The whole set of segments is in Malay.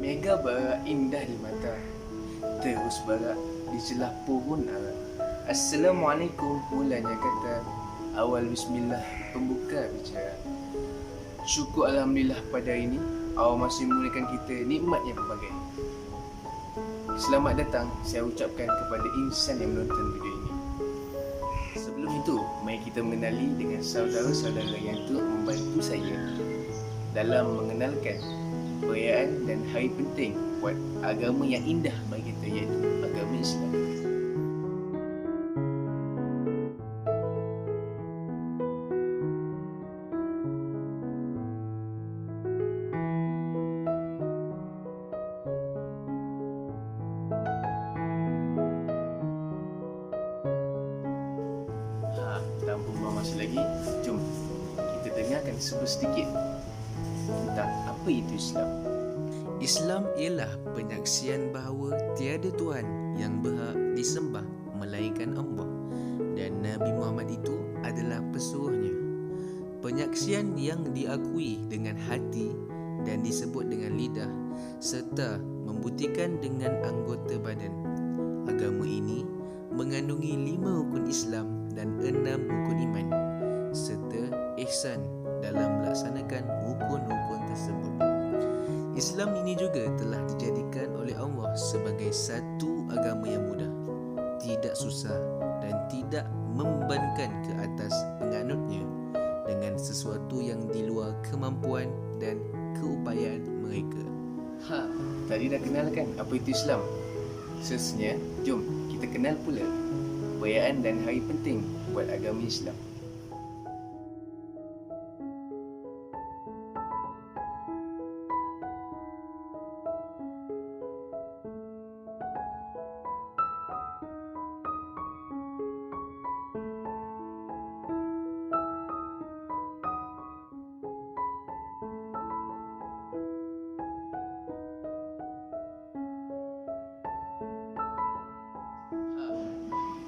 Mega barak indah di mata, terus barak di celah pohon ara. Assalamualaikum mulanya kata, awal bismillah pembuka bicara. Syukur Alhamdulillah pada hari ini Allah masih memulihkan kita nikmat yang berbagai. Selamat datang saya ucapkan kepada insan yang menonton video ini. Sebelum itu, mari kita mengenali dengan saudara-saudara yang telah membantu saya dalam mengenalkan perayaan dan hari penting buat agama yang indah bagi kita, iaitu agama Islam. Tanpa buang masa lagi, jom kita dengarkan sedikit tentang apa itu Islam. Islam ialah penyaksian bahawa tiada Tuhan yang berhak disembah melainkan Allah dan Nabi Muhammad itu adalah pesuruhnya. Penyaksian yang diakui dengan hati dan disebut dengan lidah serta membuktikan dengan anggota badan. Agama ini mengandungi 5 rukun Islam dan 6 rukun iman serta ihsan dalam melaksanakan rukun-rukun tersebut. Islam ini juga telah dijadikan oleh Allah sebagai satu agama yang mudah, tidak susah dan tidak membebankan ke atas penganutnya dengan sesuatu yang di luar kemampuan dan keupayaan mereka. Tadi dah kenalkan apa itu Islam. Seterusnya, jom kita kenal pula perayaan dan hari penting buat agama Islam.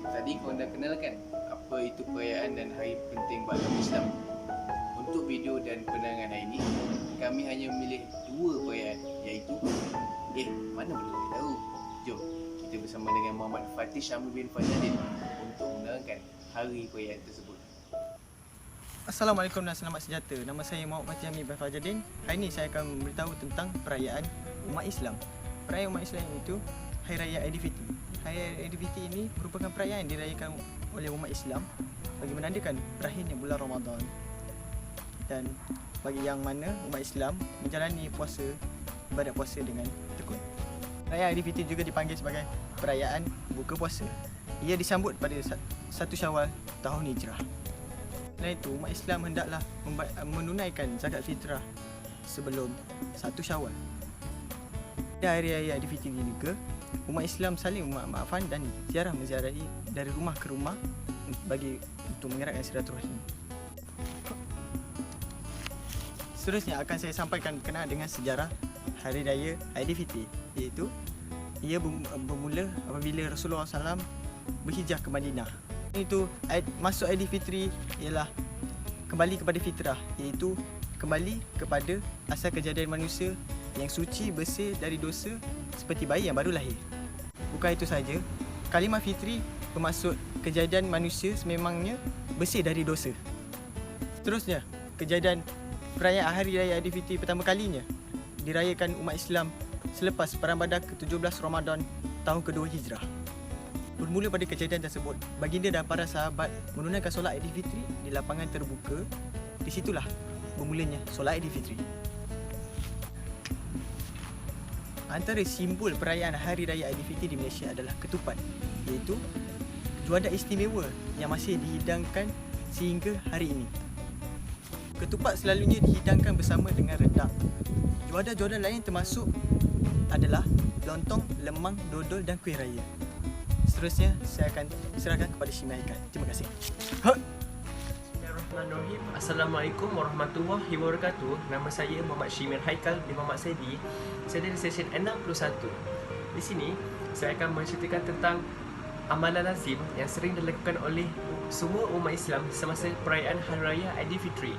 Tadi korang dah kenalkan apa itu perayaan dan hari penting buat agama Islam. Untuk video dan penerangan hari ini, kami hanya memilih 2 perayaan, iaitu mana boleh tahu. Jom kita bersama dengan Muhammad Fatih Syamul bin Fazadin untuk menerangkan hari perayaan tersebut. Assalamualaikum dan selamat sejahtera. Nama saya Muhammad Fatih Syamul bin Fazadin. Hari ini saya akan memberitahu tentang perayaan umat Islam. Perayaan umat Islam itu Hari Raya Aidilfitri. Hari Raya Aidilfitri ini merupakan perayaan yang dirayakan oleh umat Islam bagi menandakan berakhirnya bulan Ramadan, dan bagi yang mana umat Islam menjalani ibadat puasa dengan tekun. Raya Aidilfitri juga dipanggil sebagai perayaan buka puasa. Ia disambut pada 1 Syawal tahun Hijrah. Selain itu, umat Islam hendaklah menunaikan zakat fitrah sebelum 1 Syawal. Pada Hari Raya Aidilfitri ini juga, umat Islam saling memaafkan dan menziarahi dari rumah ke rumah untuk mengeratkan silaturahim. Seterusnya akan saya sampaikan berkenaan dengan sejarah Hari Raya Aidilfitri, iaitu ia bermula apabila Rasulullah SAW berhijrah ke Madinah. Itu masuk Aidilfitri ialah kembali kepada fitrah, iaitu kembali kepada asal kejadian manusia yang suci, bersih dari dosa seperti bayi yang baru lahir. Bukan itu saja, kalimah fitri bermaksud kejadian manusia sememangnya bersih dari dosa. Seterusnya, kejadian perayaan Hari Raya Aidilfitri pertama kalinya dirayakan umat Islam selepas Perang Badar ke-17 Ramadan tahun kedua Hijrah. Bermula pada kejadian tersebut, baginda dan para sahabat menunaikan solat Aidilfitri di lapangan terbuka. Di situlah bermulanya solat Aidilfitri. Antara simbol perayaan Hari Raya Aidilfitri di Malaysia adalah ketupat, iaitu juadah istimewa yang masih dihidangkan sehingga hari ini. Ketupat selalunya dihidangkan bersama dengan rendang. Juadah-juadah lain termasuk adalah lontong, lemang, dodol dan kuih raya. Seterusnya saya akan serahkan kepada Syimir Haikal. Terima kasih. Bismillahirrahmanirrahim. Assalamualaikum warahmatullahi wabarakatuh. Nama saya Muhammad Syimir Haikal bin Muhammad Saidi. Saya dari session 61. Di sini saya akan menceritakan tentang amalan lazim yang sering dilakukan oleh semua umat Islam semasa perayaan Hari Raya Aidilfitri.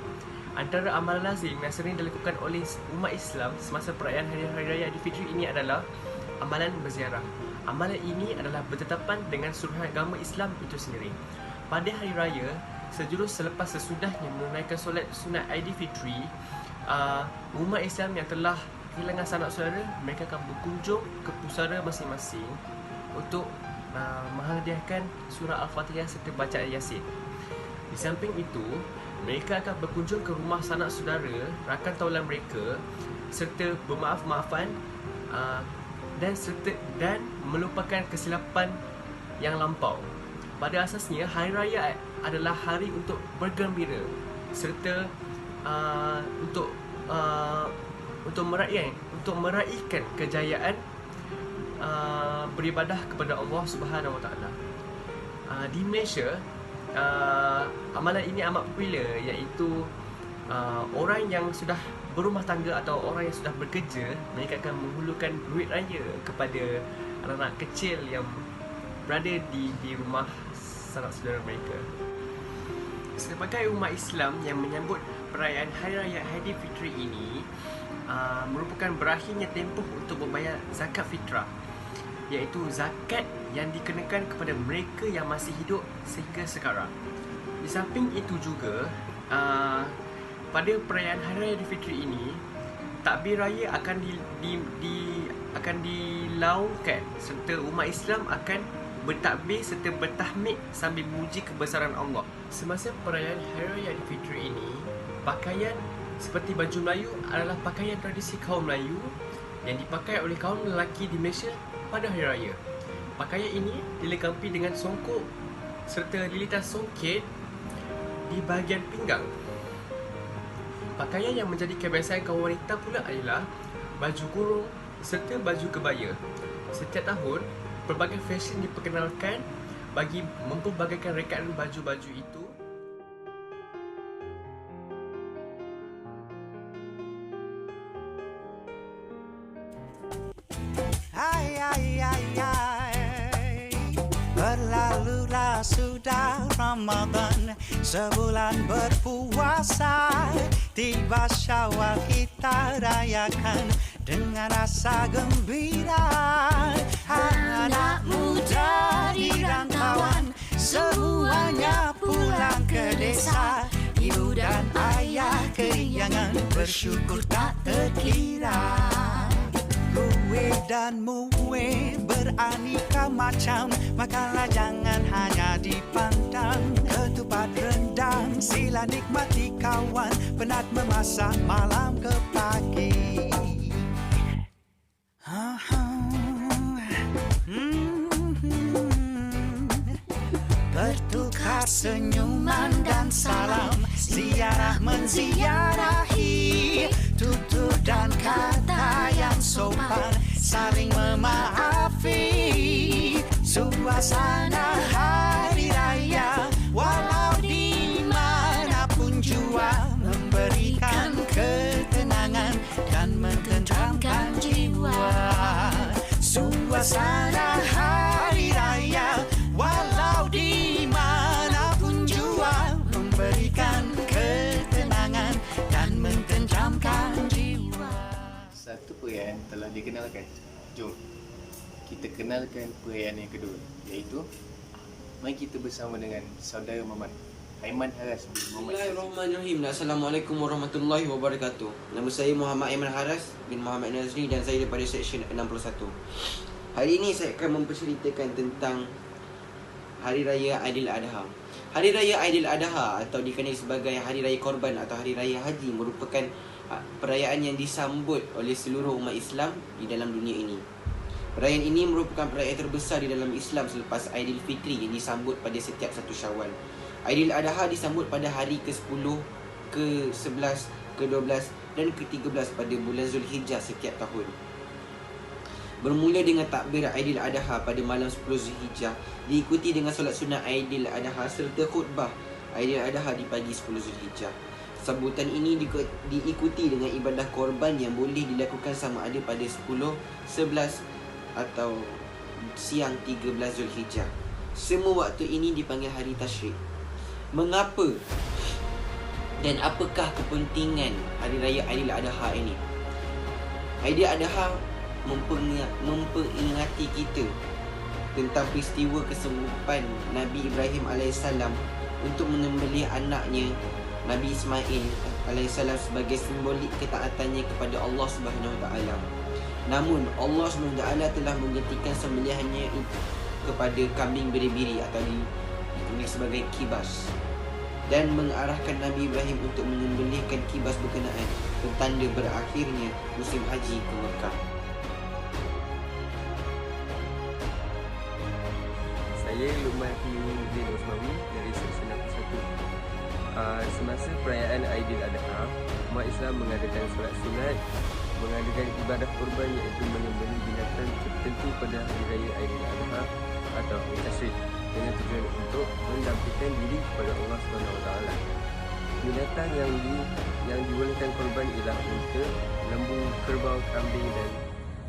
Antara amalan lazim yang sering dilakukan oleh umat Islam semasa perayaan Hari Raya Aidilfitri ini adalah amalan berziarah. Amalan ini adalah bertetapan dengan suruhan agama Islam itu sendiri. Pada hari raya, sejurus selepas sesudahnya menunaikan solat sunat Aidilfitri, umat Islam yang telah kehilangan sanak saudara, mereka akan berkunjung ke pusara masing-masing untuk menghadiahkan surah Al-Fatihah serta bacaan Yasin. Di samping itu, mereka akan berkunjung ke rumah sanak saudara, rakan taulan mereka serta bermaaf-maafan dan melupakan kesilapan yang lampau. Pada asasnya, hari raya adalah hari untuk bergembira serta untuk meraihkan kejayaan beribadah kepada Allah Subhanahu Wa Taala. Di Malaysia, amalan ini amat popular, iaitu orang yang sudah berumah tangga atau orang yang sudah bekerja, mereka akan menghulurkan duit raya kepada anak-anak kecil yang berada di rumah sanak saudara mereka. Sebagai umat Islam yang menyambut perayaan Hari Raya Aidilfitri ini merupakan berakhirnya tempoh untuk membayar zakat fitrah, iaitu zakat yang dikenakan kepada mereka yang masih hidup sehingga sekarang. Di samping itu juga, pada perayaan Hari Raya Aidilfitri ini, takbir raya akan akan dilaungkan serta umat Islam akan bertakbir serta bertahmid sambil memuji kebesaran Allah. Semasa perayaan Hari Raya Aidilfitri ini, pakaian seperti baju Melayu adalah pakaian tradisi kaum Melayu yang dipakai oleh kaum lelaki di Malaysia pada Hari Raya. Pakaian ini dilengkapi dengan songkok serta lilitan songket di bahagian pinggang. Pakaian yang menjadi kebiasaan kaum wanita pula adalah baju kurung serta baju kebaya. Setiap tahun, pelbagai fashion diperkenalkan bagi mempelbagaikan rekaan baju-baju itu. Berlalulah sudah Ramadan, sebulan berpuasa. Tiba Syawal kita rayakan dengan rasa gembira. Anak muda di rantauan, semuanya pulang ke desa. Ibu dan ayah keriangan, bersyukur tak terkira. Kue dan mue beraneka macam, makanlah jangan hanya dipandang. Ketupat rendang sila nikmati kawan, penat memasak malam ke pagi. Bertukar senyuman dan salam, ziarah menziarahi, tutur dan kata yang sopan, saling memaafi. Suasana hari raya walau di manapun jua, memberikan ketenangan dan mententeramkan jiwa. Suasana hari raya walau di manapun jua, memberikan ketenangan dan mententeramkan jiwa. Satu perayaan telah dikenalkan. Jom kita kenalkan perayaan yang kedua, iaitu mari kita bersama dengan saudara Muhammad Aiman Haras bin Muhammad. Bismillahirrahmanirrahim. Assalamualaikum warahmatullahi wabarakatuh. Nama saya Muhammad Aiman Haras bin Muhammad Nazri dan saya daripada Seksyen 61. Hari ini saya akan memperceritakan tentang Hari Raya Aidiladha. Hari Raya Aidiladha atau dikenali sebagai Hari Raya Korban atau Hari Raya Haji merupakan perayaan yang disambut oleh seluruh umat Islam di dalam dunia ini. Perayaan ini merupakan perayaan terbesar di dalam Islam selepas Aidilfitri yang disambut pada setiap 1 Syawal. Aidiladha disambut pada hari ke-10, ke-11, ke-12 dan ke-13 pada bulan Zulhijjah setiap tahun. Bermula dengan takbir Aidiladha pada malam 10 Zulhijjah, diikuti dengan solat sunat Aidiladha serta khutbah Aidiladha di pagi 10 Zulhijjah. Sambutan ini diikuti dengan ibadah korban yang boleh dilakukan sama ada pada 10, 11 atau siang 13 Zulhijjah. Semua waktu ini dipanggil hari tasyrik. Mengapa dan apakah kepentingan Hari Raya Aidiladha ini? Aidiladha memperingati kita tentang peristiwa kesempurnaan Nabi Ibrahim AS untuk menyembelih anaknya Nabi Ismail AS sebagai simbolik ketaatannya kepada Allah SWT. Namun Allah SWT telah menghentikan sembelihannya kepada kambing biri-biri atau dikenal sebagai kibas, dan mengarahkan Nabi Ibrahim untuk menyembelihkan kibas berkenaan, petanda berakhirnya musim haji ke Mekah. Saya Luqman bin Osmawi dari Seksyen 61. Semasa perayaan Aidiladha, umat Islam mengadakan solat sunat, mengadakan ibadah kurban iaitu menyembelih binatang tertentu pada Hari Raya Aidiladha atau Tasyrik dengan tujuan untuk mendampikan diri kepada Allah SWT. Binatang yang dibolehkan korban ialah unta, lembu, kerbau, kambing dan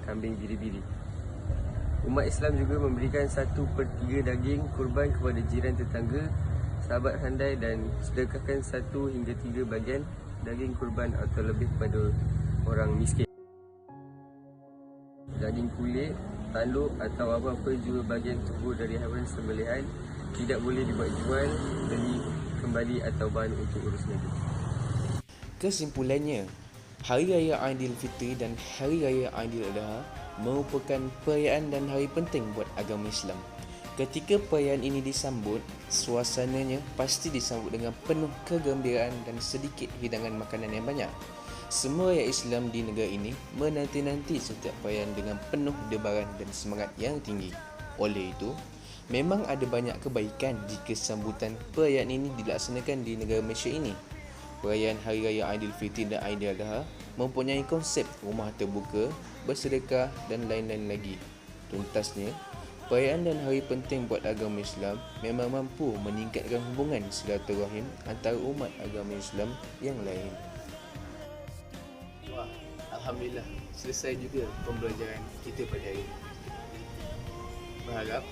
kambing biri-biri. Umat Islam juga memberikan 1/3 daging kurban kepada jiran tetangga, sahabat handai dan sedekahkan 1 hingga 3 bahagian daging kurban atau lebih kepada orang miskin. Daging kulit, tanduk atau apa-apa juga bahagian tubuh dari haiwan sembelihan tidak boleh dibuat jual, beli kembali atau bahan untuk urus lagi. Kesimpulannya, Hari Raya Aidilfitri dan Hari Raya Aidiladha merupakan perayaan dan hari penting buat agama Islam. Ketika perayaan ini disambut, suasananya pasti disambut dengan penuh kegembiraan dan sedikit hidangan makanan yang banyak. Semua rakyat Islam di negara ini menanti-nanti setiap perayaan dengan penuh debaran dan semangat yang tinggi. Oleh itu, memang ada banyak kebaikan jika sambutan perayaan ini dilaksanakan di negara Malaysia ini. Perayaan Hari Raya Aidilfitri dan Aidiladha mempunyai konsep rumah terbuka, bersedekah dan lain-lain lagi. Tuntasnya, perayaan dan hari penting buat agama Islam memang mampu meningkatkan hubungan silaturahim antara umat agama Islam yang lain. Wah, Alhamdulillah selesai juga pembelajaran kita pada hari ini. Berharap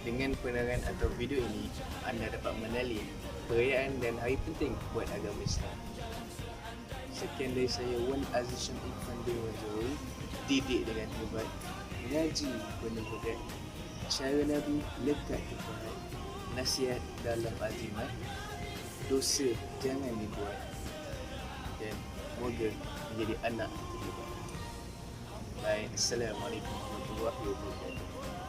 dengan penerangan atau video ini anda dapat mengenali perayaan dan hari penting buat agama Islam. Sekian dari saya, Wan Aziz Syamik Fandi Wajuri. Didik dengan hebat, ngaji penuh berat, cara Nabi lekat ke perhati, nasihat dalam azimat, dosa jangan dibuat, dan moga menjadi anak terhebat. Baik, Assalamualaikum warahmatullahi wabarakatuh.